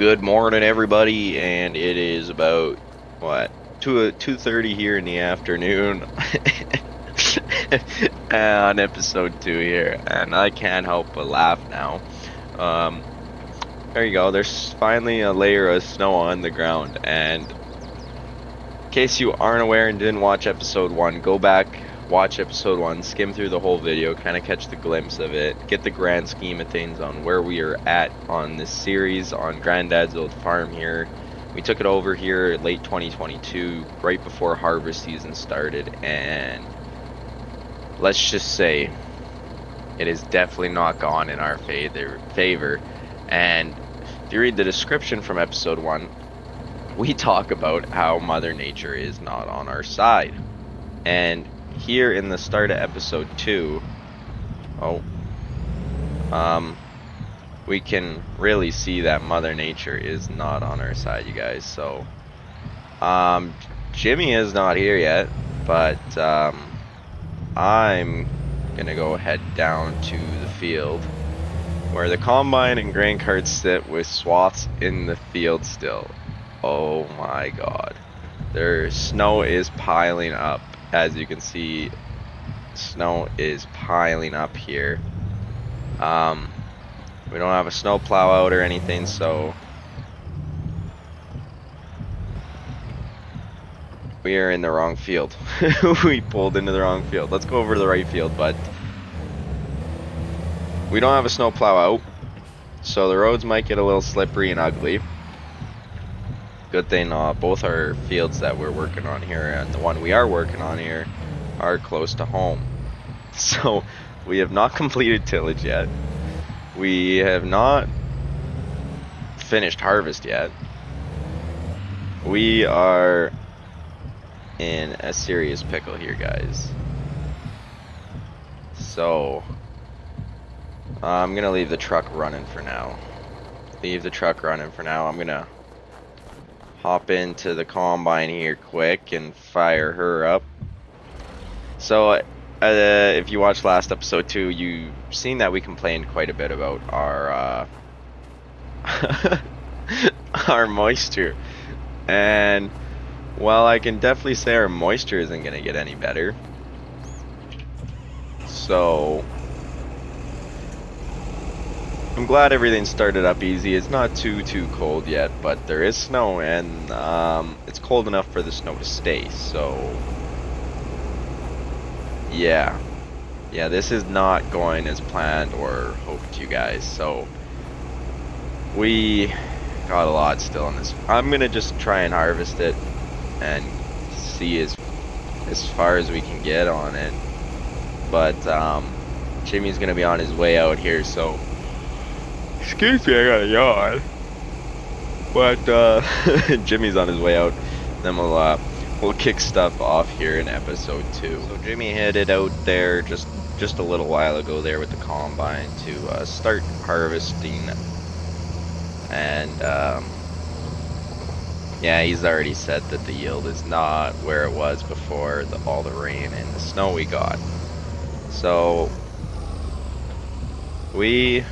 Good morning, everybody, and it is about what 2:30 here in the afternoon on episode 2 here, and I can't help but laugh now. Um, there you go. There's finally a layer of snow on the ground, and in case you aren't aware and didn't watch episode 1, go back, watch episode 1, skim through the whole video, kind of catch the glimpse of it, get the grand scheme of things on where we are at on this series on Granddad's old farm here. We took it over here late 2022, right before harvest season started, and let's just say it is definitely not gone in our favor. And if you read the description from episode 1, we talk about how Mother Nature is not on our side. And here in the start of episode 2, we can really see that Mother Nature is not on our side, you guys. So, Jimmy is not here yet, but I'm gonna go head down to the field where the combine and grain carts sit with swaths in the field still. Oh my god. Their snow is piling up. As you can see, snow is piling up here. We don't have a snow plow out or anything, so we are in the wrong field. We pulled into the wrong field. Let's go over to the right field, but we don't have a snow plow out, so the roads might get a little slippery and ugly. Good thing both our fields that we're working on here and the one we are working on here are close to home. So we have not completed tillage yet. We have not finished harvest yet. We are in a serious pickle here, guys. So I'm gonna leave the truck running for now. I'm gonna hop into the combine here quick and fire her up. So if you watched last episode 2, you've seen that we complained quite a bit about our our moisture, and well, I can definitely say our moisture isn't gonna get any better. So I'm glad everything started up easy. It's not too cold yet, but there is snow, and it's cold enough for the snow to stay. So yeah, this is not going as planned or hoped, you guys. So we got a lot still on this. I'm gonna just try and harvest it and see as far as we can get on it. But Jimmy's gonna be on his way out here, so excuse me, I got a yawn. But Jimmy's on his way out. Then we'll kick stuff off here in episode 2. So Jimmy headed out there just a little while ago there with the combine to start harvesting. And yeah, he's already said that the yield is not where it was before all the rain and the snow we got. So we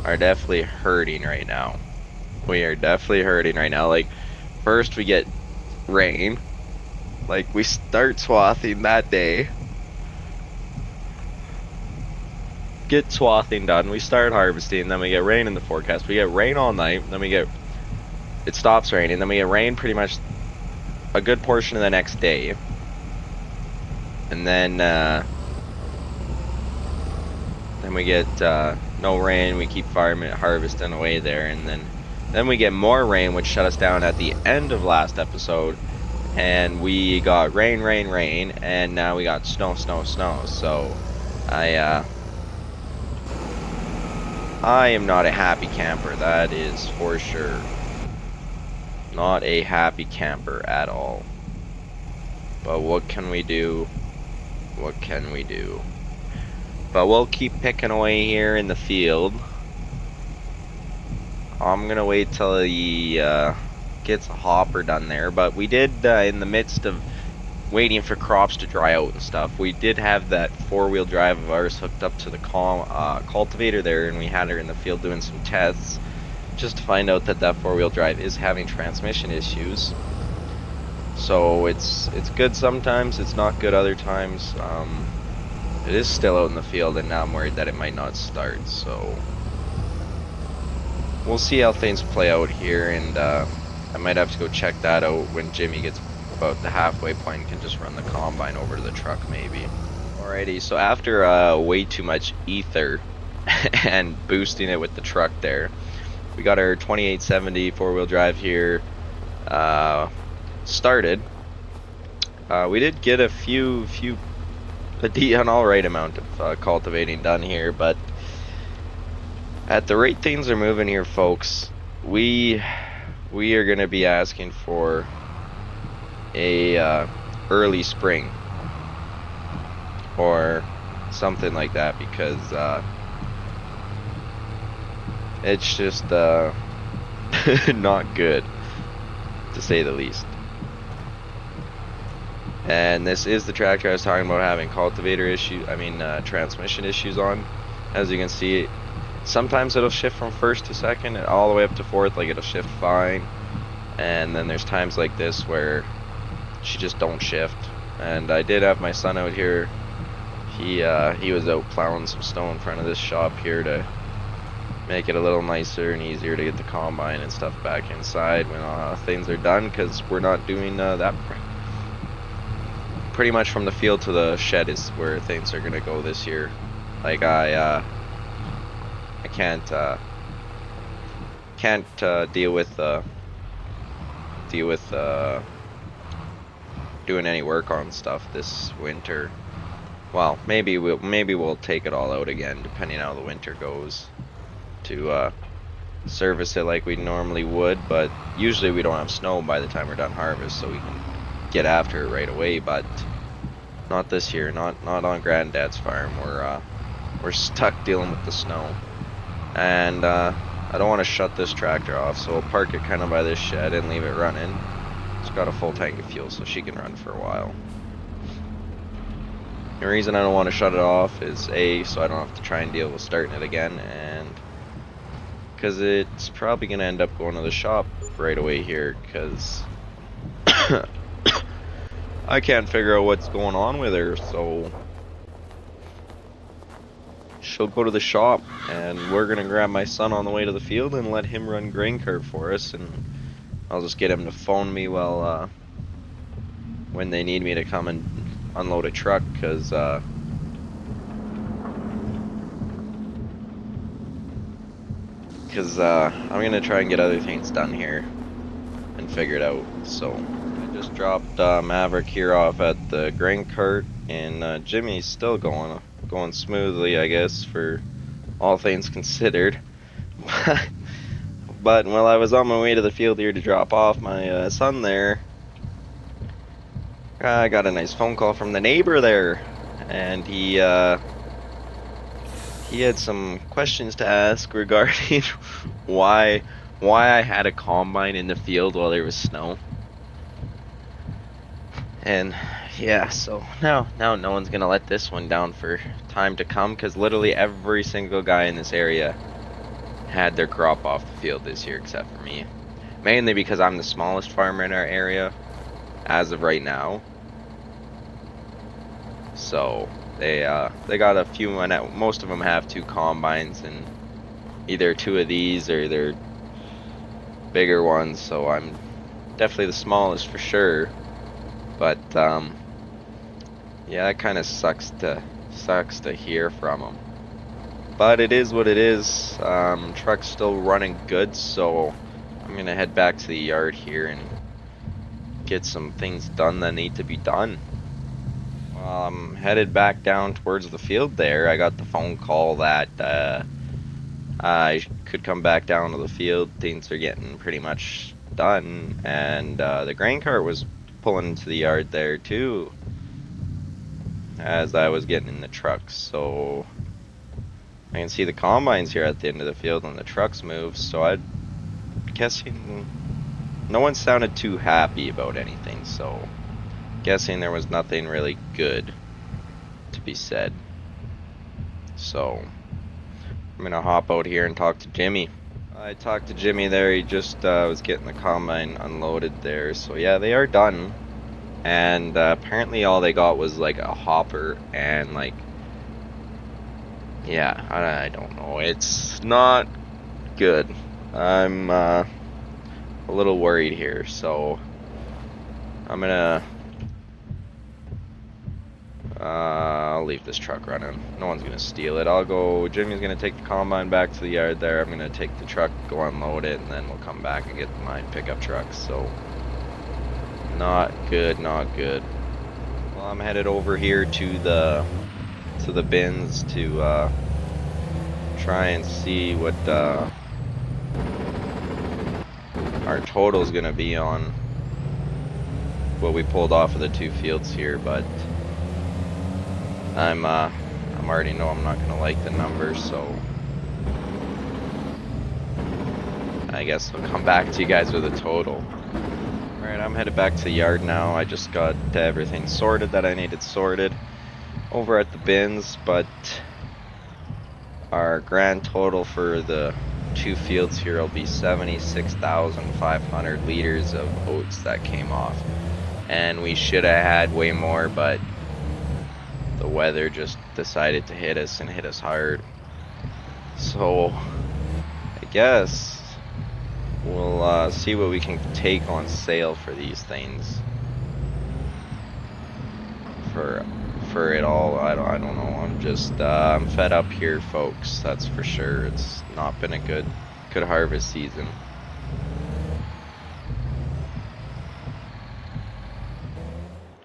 are definitely hurting right now. Like, first we get rain. Like, we start swathing that day. Get swathing done. We start harvesting. Then we get rain in the forecast. We get rain all night. Then it stops raining. Then we get rain pretty much a good portion of the next day. And then we get no rain. We keep harvesting away there, and then we get more rain, which shut us down at the end of last episode, and we got rain, and now we got snow. So I am not a happy camper, that is for sure. Not a happy camper at all. But what can we do? But we'll keep picking away here in the field. I'm gonna wait till he gets a hopper done there. But we did, in the midst of waiting for crops to dry out and stuff, we did have that 4-wheel drive of ours hooked up to the cultivator there, and we had her in the field doing some tests. just to find out that that four-wheel drive is having transmission issues. So it's good sometimes, it's not good other times. It is still out in the field, and now I'm worried that it might not start. So we'll see how things play out here, and I might have to go check that out when Jimmy gets about the halfway point and can just run the combine over to the truck maybe. Alrighty, so after way too much ether and boosting it with the truck there, we got our 2870 four-wheel drive here started. We did get an alright amount of cultivating done here, but at the rate things are moving here, folks, we are going to be asking for a early spring or something like that, because it's just not good, to say the least. And this is the tractor I was talking about having transmission issues on. As you can see, sometimes it'll shift from first to second and all the way up to fourth, like it'll shift fine. And then there's times like this where she just don't shift. And I did have my son out here. He was out plowing some snow in front of this shop here to make it a little nicer and easier to get the combine and stuff back inside when things are done, because we're not doing that. Pretty much from the field to the shed is where things are gonna go this year. Like I can't deal with doing any work on stuff this winter. Well, maybe we'll take it all out again, depending on how the winter goes, to service it like we normally would. But usually we don't have snow by the time we're done harvest, so we can get after it right away. But not this year, not on Granddad's farm. We're stuck dealing with the snow, and I don't want to shut this tractor off, so we'll park it kind of by this shed and leave it running. It's got a full tank of fuel, so she can run for a while. The reason I don't want to shut it off is A, so I don't have to try and deal with starting it again, and because it's probably going to end up going to the shop right away here, because I can't figure out what's going on with her. So she'll go to the shop, and we're going to grab my son on the way to the field and let him run grain cart for us, and I'll just get him to phone me while when they need me to come and unload a truck, because I'm gonna try and get other things done here and figure it out. So I just dropped Maverick here off at the grain cart, and Jimmy's still going smoothly, I guess, for all things considered. But while I was on my way to the field here to drop off my son there, I got a nice phone call from the neighbor there, and he had some questions to ask regarding why I had a combine in the field while there was snow. And yeah, so now no one's gonna let this one down for time to come, because literally every single guy in this area had their crop off the field this year except for me. Mainly because I'm the smallest farmer in our area as of right now. So they got a few, and most of them have 2 combines, and either 2 of these or they're bigger ones. So I'm definitely the smallest for sure. But yeah, it kind of sucks to hear from them. But it is what it is. Truck's still running good, so I'm gonna head back to the yard here and get some things done that need to be done. Well, I'm headed back down towards the field there. I got the phone call that I could come back down to the field. Things are getting pretty much done, and the grain cart was pulling into the yard there too as I was getting in the truck. So I can see the combines here at the end of the field and the trucks move, so I'm guessing no one sounded too happy about anything, so guessing there was nothing really good to be said. So I'm gonna hop out here and talk to Jimmy. I talked to Jimmy there. He just was getting the combine unloaded there. So yeah, they are done. And apparently all they got was like a hopper and like, yeah, I don't know. It's not good. I'm a little worried here. So I'm gonna I'll leave this truck running. No one's gonna steal it. I'll go. Jimmy's gonna take the combine back to the yard there. I'm gonna take the truck, go unload it, and then we'll come back and get my pickup truck. So, not good, not good. Well, I'm headed over here to the bins to try and see what our total's gonna be on what we pulled off of the 2 fields here, but I'm already know I'm not gonna like the numbers, so I guess I'll come back to you guys with a total. Alright, I'm headed back to the yard now. I just got everything sorted that I needed sorted over at the bins, but our grand total for the 2 fields here will be 76,500 liters of oats that came off. And we should have had way more, but the weather just decided to hit us and hit us hard. So I guess we'll see what we can take on sale for these things. For it all, I don't know. I'm just I'm fed up here, folks. That's for sure. It's not been a good harvest season.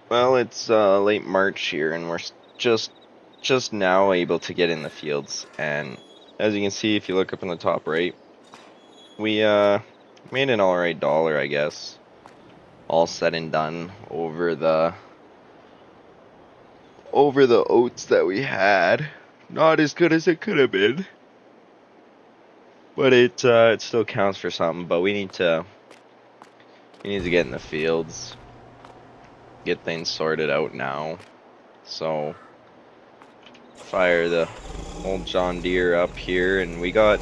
Well, it's late March here, and we're just now able to get in the fields. And as you can see, if you look up in the top right, we made an alright dollar, I guess. All said and done over the oats that we had. Not as good as it could have been, but it still counts for something. But we need to get in the fields, get things sorted out now. So fire the old John Deere up here, and we had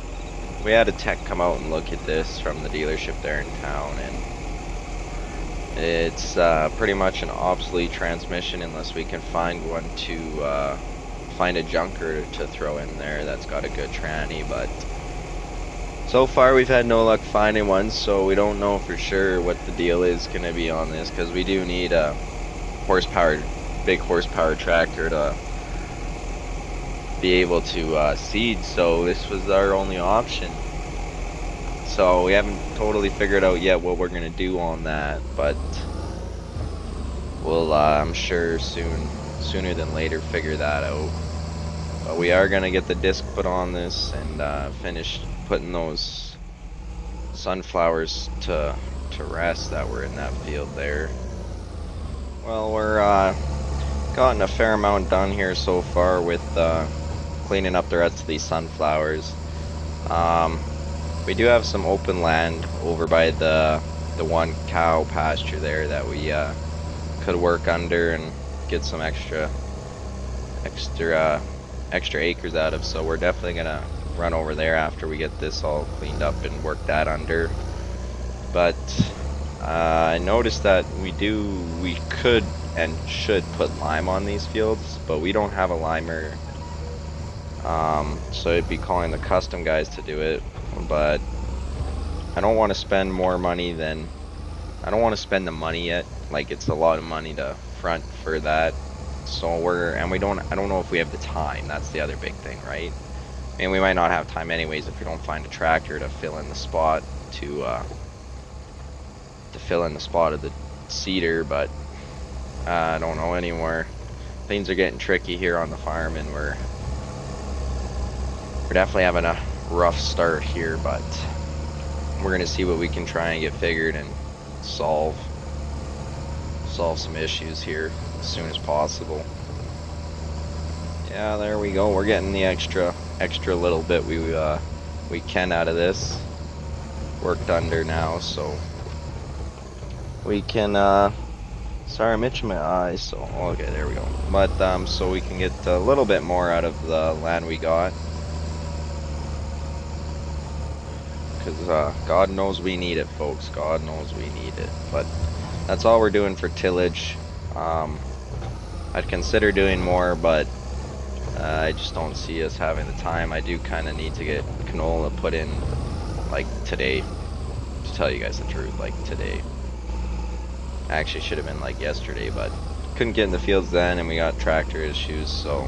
a tech come out and look at this from the dealership there in town, and it's pretty much an obsolete transmission unless we can find one to find a junker to throw in there that's got a good tranny. But so far we've had no luck finding one, so we don't know for sure what the deal is going to be on this, because we do need a big horsepower tractor to be able to seed, so this was our only option. So we haven't totally figured out yet what we're gonna do on that, but we'll I'm sure sooner than later figure that out. But we are gonna get the disc put on this and finish putting those sunflowers to rest that were in that field there. Well, we're gotten a fair amount done here so far with cleaning up the rest of these sunflowers. We do have some open land over by the one cow pasture there that we could work under and get some extra acres out of, so we're definitely gonna run over there after we get this all cleaned up and work that under. But I noticed that we could and should put lime on these fields, but we don't have a limer, so it'd be calling the custom guys to do it. But I don't want to spend more money than I don't want to spend the money yet. Like, it's a lot of money to front for that. So I don't know if we have the time. That's the other big thing, right? I mean, we might not have time anyways if we don't find a tractor to fill in the spot to fill in the spot of the seeder. But I don't know anymore. Things are getting tricky here on the farm, and we're definitely having a rough start here, but we're gonna see what we can try and get figured and solve some issues here as soon as possible. Yeah, there we go. We're getting the extra little bit we can out of this. Worked under now, so we can sorry, I'm itching my eyes, so okay, there we go. But so we can get a little bit more out of the land we got, because God knows we need it, folks. God knows we need it. But that's all we're doing for tillage. I'd consider doing more, but I just don't see us having the time. I do kind of need to get canola put in, like, today. To tell you guys the truth, like, today. Actually, should have been, like, yesterday, but couldn't get in the fields then, and we got tractor issues, so...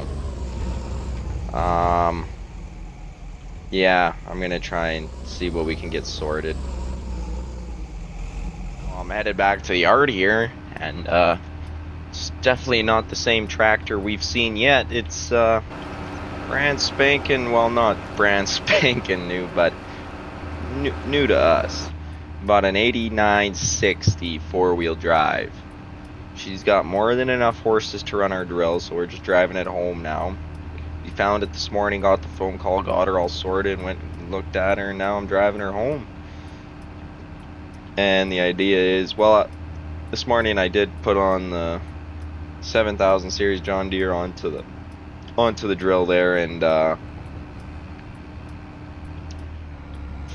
yeah, I'm gonna try and see what we can get sorted. Well, I'm headed back to the yard here, and, it's definitely not the same tractor we've seen yet. It's, brand spanking, well, not brand spanking new, but new to us. About an 8960 four-wheel drive. She's got more than enough horses to run our drill, so we're just driving it home now. We found it this morning, got the phone call, got her all sorted, went and looked at her, and now I'm driving her home. And the idea is, well, this morning I did put on the 7000 series John Deere onto the drill there, and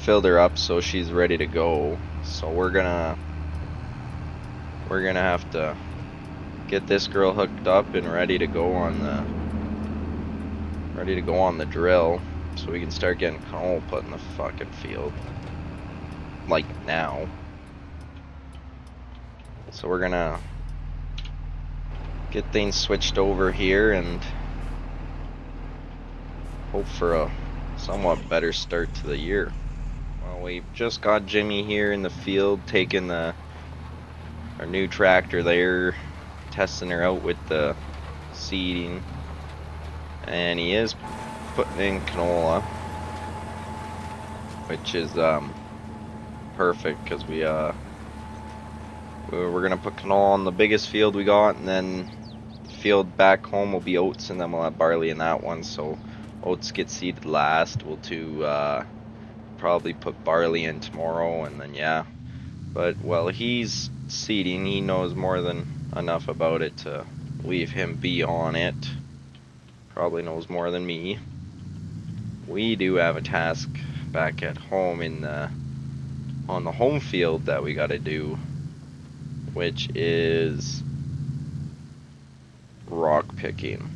filled her up so she's ready to go. So we're gonna have to get this girl hooked up and ready to go on the drill, so we can start getting canola put in the fucking field, like now. So we're gonna get things switched over here and hope for a somewhat better start to the year. Well, we've just got Jimmy here in the field taking our new tractor there, testing her out with the seeding, and he is putting in canola, which is perfect, because we're gonna put canola on the biggest field we got, and then the field back home will be oats, and then we'll have barley in that one. So oats get seeded last. We'll probably put barley in tomorrow, and then yeah. But while he's seeding, he knows more than enough about it to leave him be on it. Probably knows more than me. We do have a task back at home on the home field that we gotta do, which is rock picking.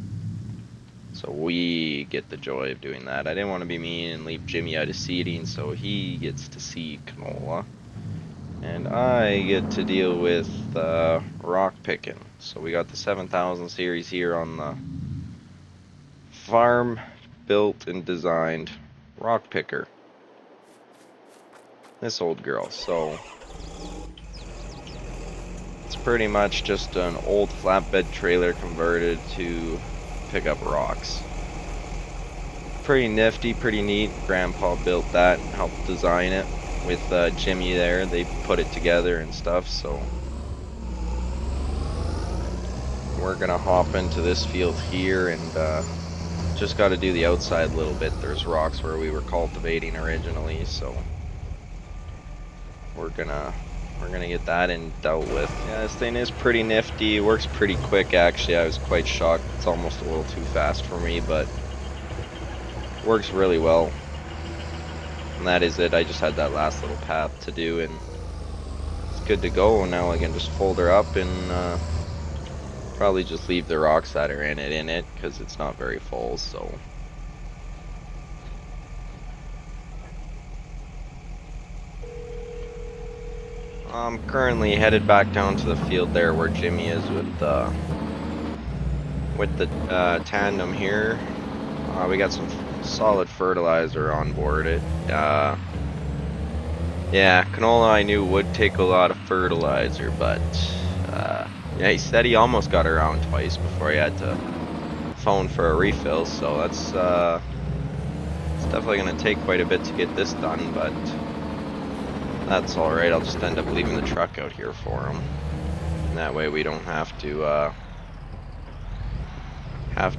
So we get the joy of doing that. I didn't want to be mean and leave Jimmy out of seeding, so he gets to seed canola, and I get to deal with rock picking. So we got the 7000 series here on the farm built and designed rock picker. This old girl. So it's pretty much just an old flatbed trailer converted to pick up rocks. Pretty nifty, pretty neat. Grandpa built that and helped design it with Jimmy there. They put it together and stuff, so we're gonna hop into this field here, and just got to do the outside a little bit. There's rocks where we were cultivating originally, so we're gonna get that dealt with. Yeah, this thing is pretty nifty. It works pretty quick, actually. I was quite shocked. It's almost a little too fast for me, but works really well. And that is it. I just had that last little path to do, and it's good to go. Now I can just fold her up and probably just leave the rocks that are in it, because it's not very full. So I'm currently headed back down to the field there where Jimmy is with the tandem here. We got some solid fertilizer on board it. Yeah, canola I knew would take a lot of fertilizer, but yeah, he said he almost got around twice before he had to phone for a refill, so that's it's definitely going to take quite a bit to get this done, but that's alright. I'll just end up leaving the truck out here for him. And that way we don't have to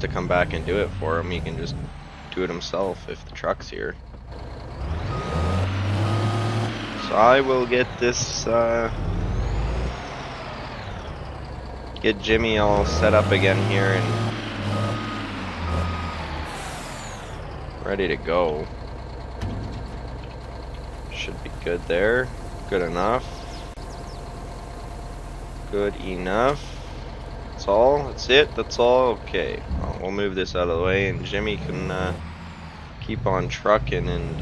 come back and do it for him. He can just do it himself if the truck's here. So I will get this get Jimmy all set up again here and ready to go. should be good there. Good enough. Good enough. That's all? That's it? That's all? Okay. Well, we'll move this out of the way and Jimmy can keep on trucking and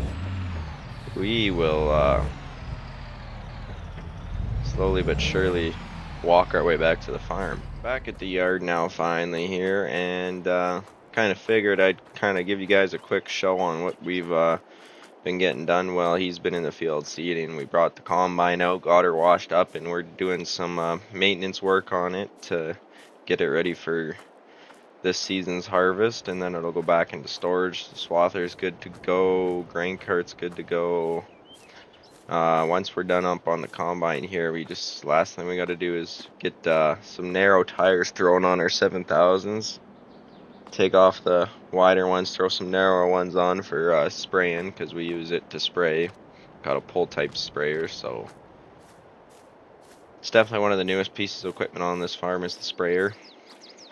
we will slowly but surely walk our way back to the farm. Back at the yard now finally here, and kind of figured I'd kind of give you guys a quick show on what we've been getting done while he's been in the field seeding. We brought the combine out, got her washed up, and we're doing some maintenance work on it to get it ready for this season's harvest, and then it'll go back into storage. The swather's good to go, grain cart's good to go. Once we're done up on the combine here, last thing we got to do is get some narrow tires thrown on our 7000s. Take off the wider ones, throw some narrower ones on for spraying, because we use it to spray. Got a pull type sprayer, so it's definitely one of the newest pieces of equipment on this farm is the sprayer.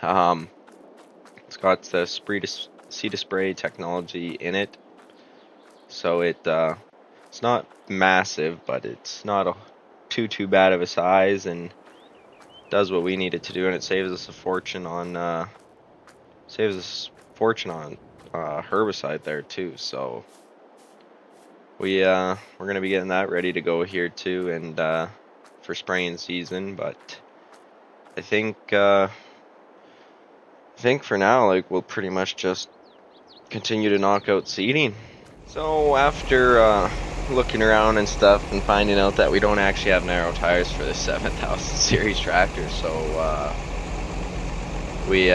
It's got the See to Spray technology in it, so it's not massive, but it's not too bad of a size, and does what we need it to do, and it saves us a fortune on herbicide there too. So we're gonna be getting that ready to go here too, and for spraying season. But I think for now, like, we'll pretty much just continue to knock out seeding. So after looking around and stuff and finding out that we don't actually have narrow tires for the 7000 series tractor, so we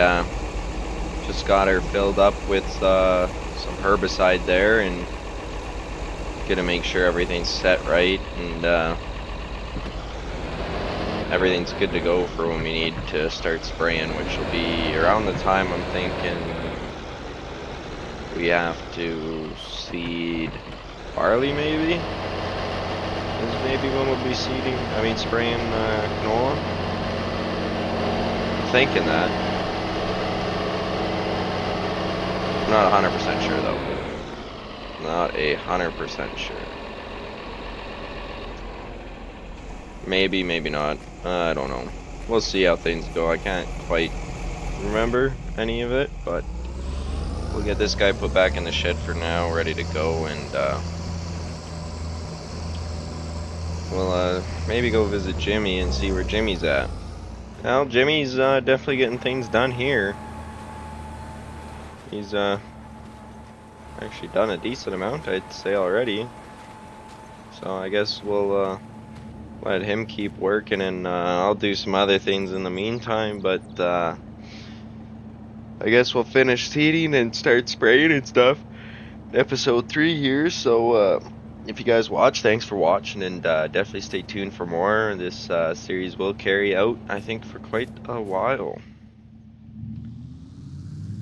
just got her filled up with some herbicide there, and gonna make sure everything's set right and everything's good to go for when we need to start spraying, which will be around the time I'm thinking we have to seed barley, maybe? Is maybe when we'll be spraying canola? I'm thinking that. I'm not 100% sure though. Not 100% sure. Maybe, maybe not. I don't know. We'll see how things go. I can't quite remember any of it, but we'll get this guy put back in the shed for now, ready to go, and we'll maybe go visit Jimmy and see where Jimmy's at. Well, Jimmy's definitely getting things done here. He's actually done a decent amount, I'd say, already. So I guess we'll let him keep working, and I'll do some other things in the meantime, but I guess we'll finish seeding and start spraying and stuff. Episode 3 here, so if you guys watch, thanks for watching, and definitely stay tuned for more. This series will carry out, I think, for quite a while.